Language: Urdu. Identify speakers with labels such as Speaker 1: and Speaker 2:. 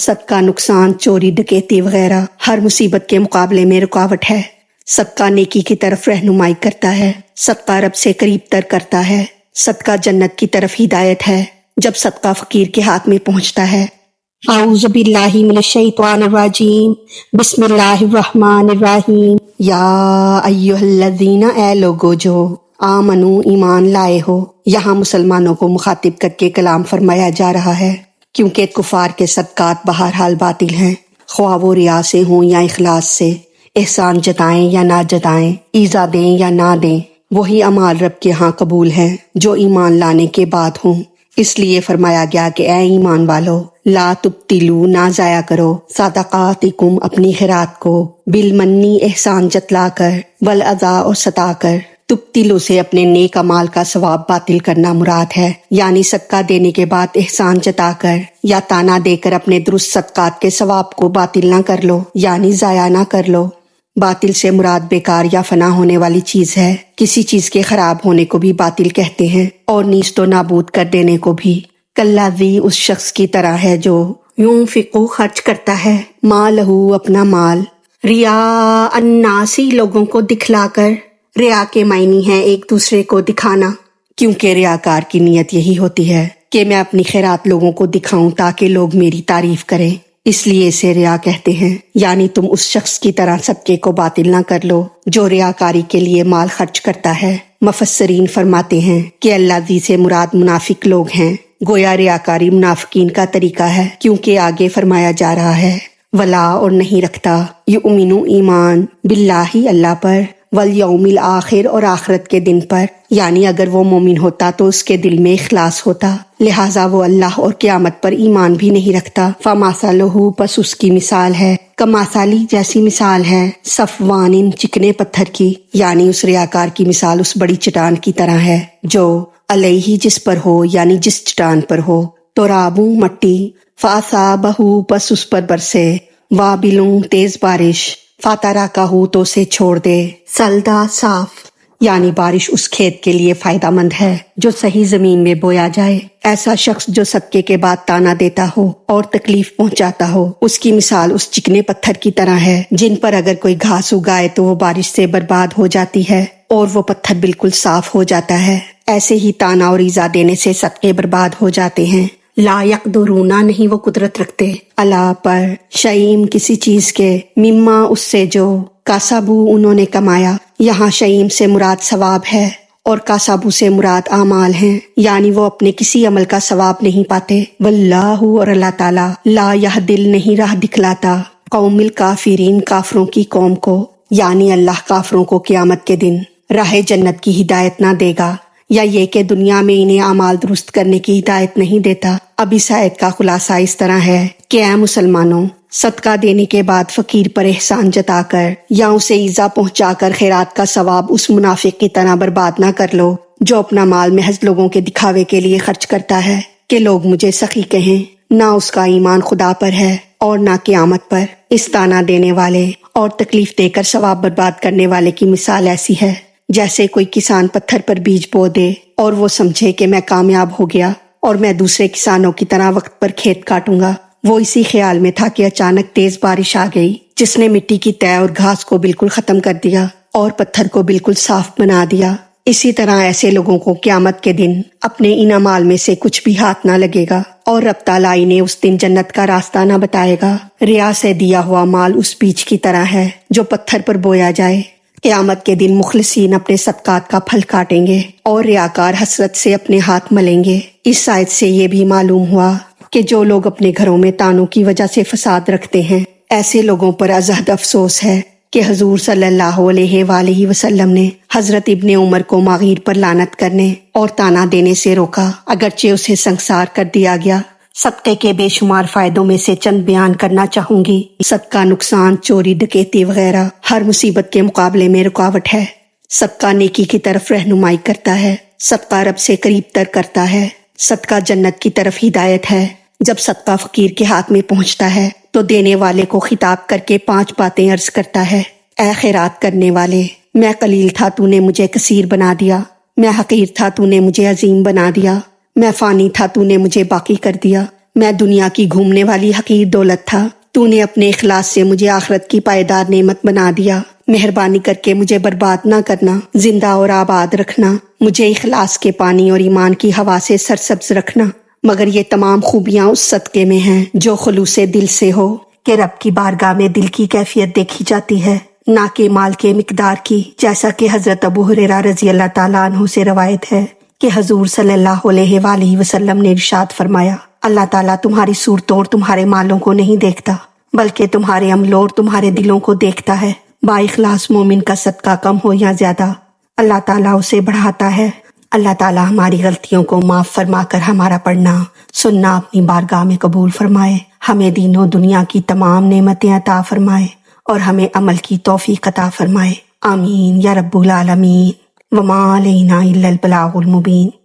Speaker 1: صدقہ نقصان، چوری، ڈکیتی وغیرہ ہر مصیبت کے مقابلے میں رکاوٹ ہے۔ صدقہ نیکی کی طرف رہنمائی کرتا ہے، صدقہ رب سے قریب تر کرتا ہے، صدقہ جنت کی طرف ہدایت ہے جب صدقہ فقیر کے ہاتھ میں پہنچتا ہے۔ اعوذ باللہ من الشیطان الرجیم، بسم اللہ الرحمن الرحیم۔ یا ایھا الذین، اے لوگو جو آمنو، ایمان لائے ہو۔ یہاں مسلمانوں کو مخاطب کر کے کلام فرمایا جا رہا ہے، کیونکہ کفار کے صدقات بہرحال باطل ہیں، خواہ وہ ریا سے ہوں یا اخلاص سے، احسان جتائیں یا نہ جتائیں، ایذا دیں یا نہ دیں، وہی اعمال رب کے ہاں قبول ہیں جو ایمان لانے کے بعد ہوں۔ اس لیے فرمایا گیا کہ اے ایمان والو، لا تبطلوا، نہ ضائع کرو، صدقاتکم، اپنی خیرات کو، بالمنی، احسان جتلا کر، والاذی، اور ستا کر۔ تبطلوا سے اپنے نیک اعمال کا ثواب باطل کرنا مراد ہے، یعنی صدقہ دینے کے بعد احسان جتا کر یا تانا دے کر اپنے درست صدقات کے ثواب کو باطل نہ کر لو، یعنی ضائع نہ کر لو۔ باطل سے مراد بیکار یا فنا ہونے والی چیز ہے، کسی چیز کے خراب ہونے کو بھی باطل کہتے ہیں، اور نیست و نابود کر دینے کو بھی۔ کالذی، اس شخص کی طرح ہے جو ينفق، خرچ کرتا ہے، مالہ، اپنا مال، ریا الناس، لوگوں کو دکھلا کر۔ ریا کے معنی ہے ایک دوسرے کو دکھانا، کیونکہ ریاکار کی نیت یہی ہوتی ہے کہ میں اپنی خیرات لوگوں کو دکھاؤں تاکہ لوگ میری تعریف کریں، اس لیے اسے ریا کہتے ہیں۔ یعنی تم اس شخص کی طرح صدقے کو باطل نہ کر لو جو ریاکاری کے لیے مال خرچ کرتا ہے۔ مفسرین فرماتے ہیں کہ الذی سے مراد منافق لوگ ہیں، گویا ریاکاری منافقین کا طریقہ ہے، کیونکہ آگے فرمایا جا رہا ہے ولا، اور نہیں رکھتا، یؤمن، ایمان، باللہ، اللہ پر، والیوم الآخر، اور آخرت کے دن پر، یعنی اگر وہ مومن ہوتا تو اس کے دل میں اخلاص ہوتا، لہٰذا وہ اللہ اور قیامت پر ایمان بھی نہیں رکھتا۔ فمثلہ، پس اس کی مثال ہے، کمثلی، جیسی مثال ہے، صفوان، چکنے پتھر کی، یعنی اس ریاکار کی مثال اس بڑی چٹان کی طرح ہے جو علیہ، جس پر ہو، یعنی جس چٹان پر ہو، تراب، مٹی، فاصابہ، پس اس پر برسے، وابل، تیز بارش، فاترکہ، تو اسے چھوڑ دے، سلدا، صاف، یعنی بارش اس کھیت کے لیے فائدہ مند ہے جو صحیح زمین میں بویا جائے۔ ایسا شخص جو صدقے کے بعد تانا دیتا ہو اور تکلیف پہنچاتا ہو، اس کی مثال اس چکنے پتھر کی طرح ہے جن پر اگر کوئی گھاس اگائے تو وہ بارش سے برباد ہو جاتی ہے اور وہ پتھر بالکل صاف ہو جاتا ہے۔ ایسے ہی تانا اور ایذا دینے سے صدقے برباد ہو جاتے ہیں۔ لا یقدرون، نہیں وہ قدرت رکھتے، اللہ پر، شعیم، کسی چیز کے، مما، اس سے جو، کاسبو، انہوں نے کمایا۔ یہاں شعیم سے مراد ثواب ہے اور کاسبو سے مراد اعمال ہیں، یعنی وہ اپنے کسی عمل کا ثواب نہیں پاتے۔ واللہ، اور اللہ تعالیٰ، لا یہدی، نہیں راہ دکھلاتا، قوم الکافرین، کافروں کی قوم کو، یعنی اللہ کافروں کو قیامت کے دن راہ جنت کی ہدایت نہ دے گا، یا یہ کہ دنیا میں انہیں اعمال درست کرنے کی ہدایت نہیں دیتا۔ اب اس آیت کا خلاصہ اس طرح ہے کہ اے مسلمانوں، صدقہ دینے کے بعد فقیر پر احسان جتا کر یا اسے ایذا پہنچا کر خیرات کا ثواب اس منافق کی طرح برباد نہ کر لو جو اپنا مال محض لوگوں کے دکھاوے کے لیے خرچ کرتا ہے کہ لوگ مجھے سخی کہیں، نہ اس کا ایمان خدا پر ہے اور نہ قیامت پر۔ اس تانا دینے والے اور تکلیف دے کر ثواب برباد کرنے والے کی مثال ایسی ہے جیسے کوئی کسان پتھر پر بیج بو دے اور وہ سمجھے کہ میں کامیاب ہو گیا اور میں دوسرے کسانوں کی طرح وقت پر کھیت کاٹوں گا۔ وہ اسی خیال میں تھا کہ اچانک تیز بارش آ گئی جس نے مٹی کی تہ اور گھاس کو بالکل ختم کر دیا اور پتھر کو بالکل صاف بنا دیا۔ اسی طرح ایسے لوگوں کو قیامت کے دن اپنے ان اعمال میں سے کچھ بھی ہاتھ نہ لگے گا اور رب تعالیٰ انہیں اس دن جنت کا راستہ نہ بتائے گا۔ ریا سے دیا ہوا مال اس بیج کی طرح ہے جو پتھر پر بویا جائے۔ قیامت کے دن مخلصین اپنے صدقات کا پھل کاٹیں گے اور ریاکار حسرت سے اپنے ہاتھ ملیں گے۔ اس آیت سے یہ بھی معلوم ہوا کہ جو لوگ اپنے گھروں میں تانوں کی وجہ سے فساد رکھتے ہیں، ایسے لوگوں پر ازحد افسوس ہے کہ حضور صلی اللہ علیہ وآلہ وسلم نے حضرت ابن عمر کو ماغیر پر لعنت کرنے اور تانا دینے سے روکا، اگرچہ اسے سنگسار کر دیا گیا۔ صدقے کے بے شمار فائدوں میں سے چند بیان کرنا چاہوں گی۔ صدقہ نقصان، چوری، ڈکیتی وغیرہ ہر مصیبت کے مقابلے میں رکاوٹ ہے۔ صدقہ نیکی کی طرف رہنمائی کرتا ہے، صدقہ رب سے قریب تر کرتا ہے، صدقہ جنت کی طرف ہدایت ہے۔ جب صدقہ فقیر کے ہاتھ میں پہنچتا ہے تو دینے والے کو خطاب کر کے 5 باتیں عرض کرتا ہے۔ اے خیرات کرنے والے، میں قلیل تھا تو نے مجھے کثیر بنا دیا، میں حقیر تھا تو نے مجھے عظیم بنا دیا، میں فانی تھا تو نے مجھے باقی کر دیا، میں دنیا کی گھومنے والی حقیر دولت تھا، تو نے اپنے اخلاص سے مجھے آخرت کی پائیدار نعمت بنا دیا۔ مہربانی کر کے مجھے برباد نہ کرنا، زندہ اور آباد رکھنا، مجھے اخلاص کے پانی اور ایمان کی ہوا سے سرسبز رکھنا۔ مگر یہ تمام خوبیاں اس صدقے میں ہیں جو خلوص دل سے ہو، کہ رب کی بارگاہ میں دل کی کیفیت دیکھی جاتی ہے، نہ کہ مال کے مقدار کی، جیسا کہ حضرت ابو ہریرہ رضی اللہ تعالیٰ عنہ سے روایت ہے کہ حضور صلی اللہ علیہ وآلہ وسلم نے ارشاد فرمایا، اللہ تعالیٰ تمہاری صورتوں اور تمہارے مالوں کو نہیں دیکھتا، بلکہ تمہارے عملوں اور تمہارے دلوں کو دیکھتا ہے۔ با اخلاص مومن کا صدقہ کم ہو یا زیادہ، اللہ تعالیٰ اسے بڑھاتا ہے۔ اللہ تعالیٰ ہماری غلطیوں کو معاف فرما کر ہمارا پڑھنا سننا اپنی بارگاہ میں قبول فرمائے، ہمیں دین و دنیا کی تمام نعمتیں عطا فرمائے اور ہمیں عمل کی توفیق عطا فرمائے، آمین یا رب العالمین۔ وما علینا الا البلاغ المبین۔